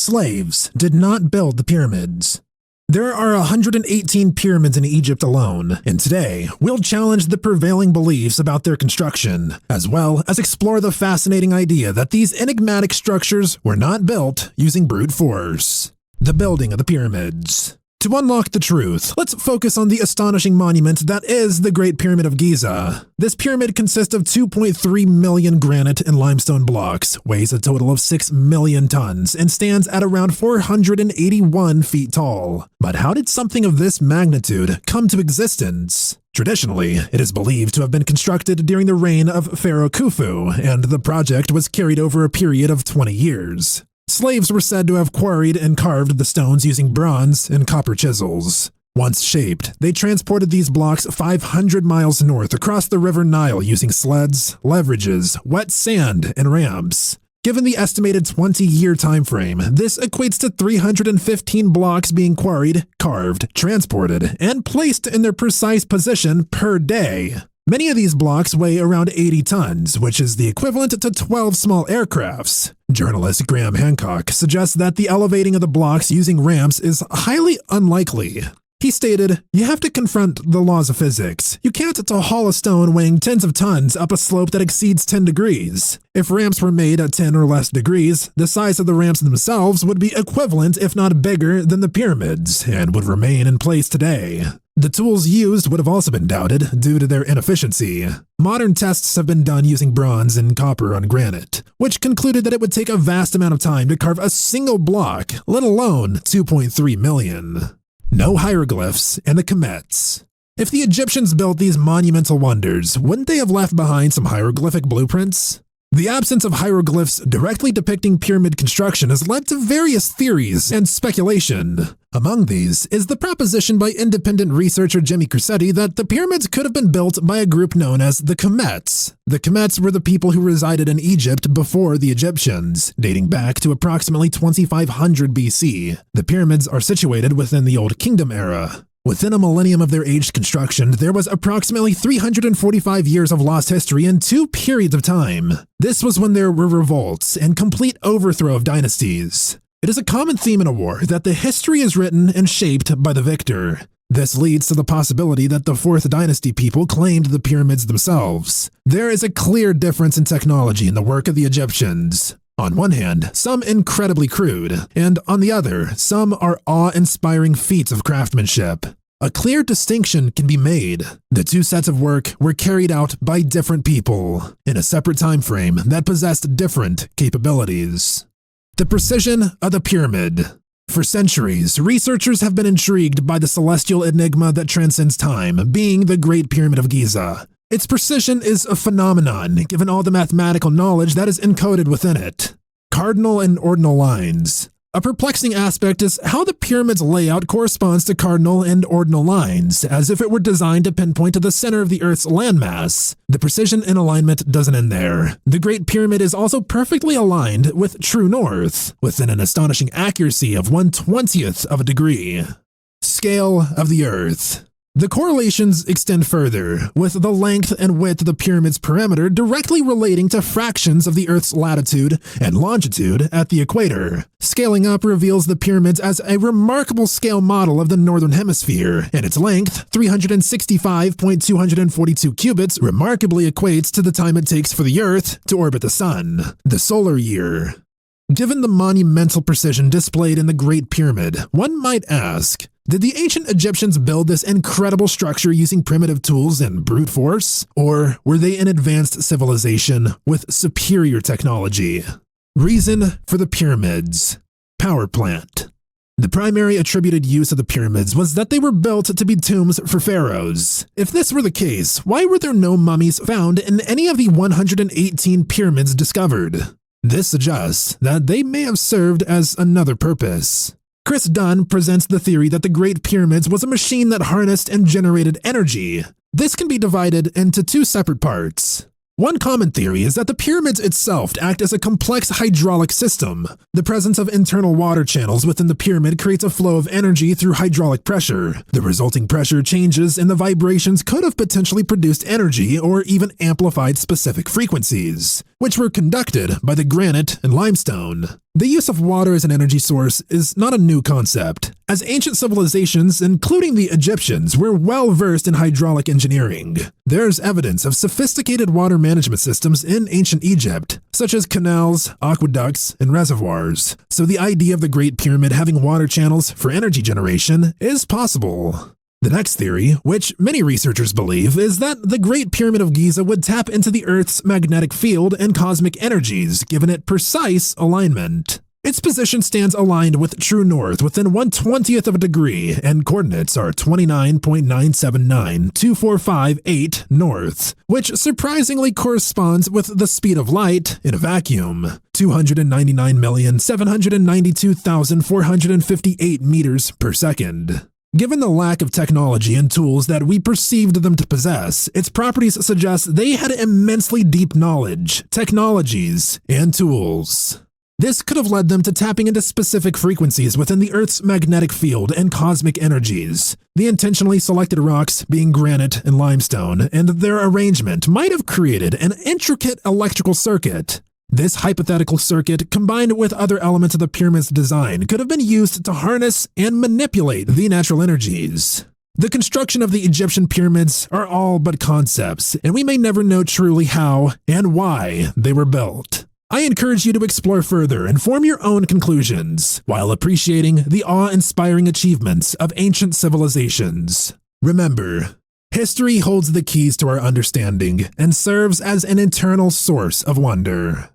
Slaves did not build the pyramids. There are 118 pyramids in Egypt alone, and today we'll challenge the prevailing beliefs about their construction, as well as explore the fascinating idea that these enigmatic structures were not built using brute force. The building of the pyramids. To unlock the truth, let's focus on the astonishing monument that is the Great Pyramid of Giza. This pyramid consists of 2.3 million granite and limestone blocks, weighs a total of 6 million tons, and stands at around 481 feet tall. But how did something of this magnitude come to existence? Traditionally, it is believed to have been constructed during the reign of Pharaoh Khufu, and the project was carried over a period of 20 years. Slaves were said to have quarried and carved the stones using bronze and copper chisels. Once shaped, they transported these blocks 500 miles north across the River Nile using sleds, leverages, wet sand, and ramps. Given the estimated 20-year time frame, this equates to 315 blocks being quarried, carved, transported, and placed in their precise position per day. Many of these blocks weigh around 80 tons, which is the equivalent to 12 small aircrafts. Journalist Graham Hancock suggests that the elevating of the blocks using ramps is highly unlikely. He stated, "You have to confront the laws of physics. You can't haul a stone weighing tens of tons up a slope that exceeds 10 degrees. If ramps were made at 10 or less degrees, the size of the ramps themselves would be equivalent if not bigger than the pyramids, and would remain in place today." The tools used would have also been doubted due to their inefficiency. Modern tests have been done using bronze and copper on granite, which concluded that it would take a vast amount of time to carve a single block, let alone 2.3 million. No hieroglyphs and the Kemets. If the Egyptians built these monumental wonders, wouldn't they have left behind some hieroglyphic blueprints? The absence of hieroglyphs directly depicting pyramid construction has led to various theories and speculation. Among these is the proposition by independent researcher Jimmy Cressetti that the pyramids could have been built by a group known as the Kemets. The Kemets were the people who resided in Egypt before the Egyptians, dating back to approximately 2500 BC. The pyramids are situated within the Old Kingdom era. Within a millennium of their aged construction, there was approximately 345 years of lost history in two periods of time. This was when there were revolts and complete overthrow of dynasties. It is a common theme in a war that the history is written and shaped by the victor. This leads to the possibility that the Fourth Dynasty people claimed the pyramids themselves. There is a clear difference in technology in the work of the Egyptians. On one hand, some incredibly crude, and on the other, some are awe-inspiring feats of craftsmanship. A clear distinction can be made. The two sets of work were carried out by different people, in a separate time frame that possessed different capabilities. The precision of the pyramid. For centuries, researchers have been intrigued by the celestial enigma that transcends time, being the Great Pyramid of Giza. Its precision is a phenomenon, given all the mathematical knowledge that is encoded within it. Cardinal and ordinal lines. A perplexing aspect is how the pyramid's layout corresponds to cardinal and ordinal lines, as if it were designed to pinpoint to the center of the Earth's landmass. The precision in alignment doesn't end there. The Great Pyramid is also perfectly aligned with true north, within an astonishing accuracy of 1/20th of a degree. Scale of the Earth. The correlations extend further, with the length and width of the pyramid's perimeter directly relating to fractions of the Earth's latitude and longitude at the equator. Scaling up reveals the pyramids as a remarkable scale model of the Northern Hemisphere, and its length, 365.242 cubits, remarkably equates to the time it takes for the Earth to orbit the Sun, the solar year. Given the monumental precision displayed in the Great Pyramid, one might ask, did the ancient Egyptians build this incredible structure using primitive tools and brute force? Or were they an advanced civilization with superior technology? Reason for the pyramids. Power plant. The primary attributed use of the pyramids was that they were built to be tombs for pharaohs. If this were the case, why were there no mummies found in any of the 118 pyramids discovered? This suggests that they may have served as another purpose. Chris Dunn presents the theory that the Great Pyramids was a machine that harnessed and generated energy. This can be divided into two separate parts. One common theory is that the pyramids itself act as a complex hydraulic system. The presence of internal water channels within the pyramid creates a flow of energy through hydraulic pressure. The resulting pressure changes and the vibrations could have potentially produced energy or even amplified specific frequencies, which were conducted by the granite and limestone. The use of water as an energy source is not a new concept, as ancient civilizations, including the Egyptians, were well versed in hydraulic engineering. There's evidence of sophisticated water management systems in ancient Egypt, such as canals, aqueducts, and reservoirs. So the idea of the Great Pyramid having water channels for energy generation is possible. The next theory, which many researchers believe, is that the Great Pyramid of Giza would tap into the Earth's magnetic field and cosmic energies, given it precise alignment. Its position stands aligned with true north within 1/20th of a degree, and coordinates are 29.979245 north, which surprisingly corresponds with the speed of light in a vacuum, 299,792,458 meters per second. Given the lack of technology and tools that we perceived them to possess, its properties suggest they had immensely deep knowledge, technologies, and tools. This could have led them to tapping into specific frequencies within the Earth's magnetic field and cosmic energies. The intentionally selected rocks being granite and limestone, and their arrangement might have created an intricate electrical circuit. This hypothetical circuit, combined with other elements of the pyramid's design, could have been used to harness and manipulate the natural energies. The construction of the Egyptian pyramids are all but concepts, and we may never know truly how and why they were built. I encourage you to explore further and form your own conclusions, while appreciating the awe-inspiring achievements of ancient civilizations. Remember, history holds the keys to our understanding and serves as an eternal source of wonder.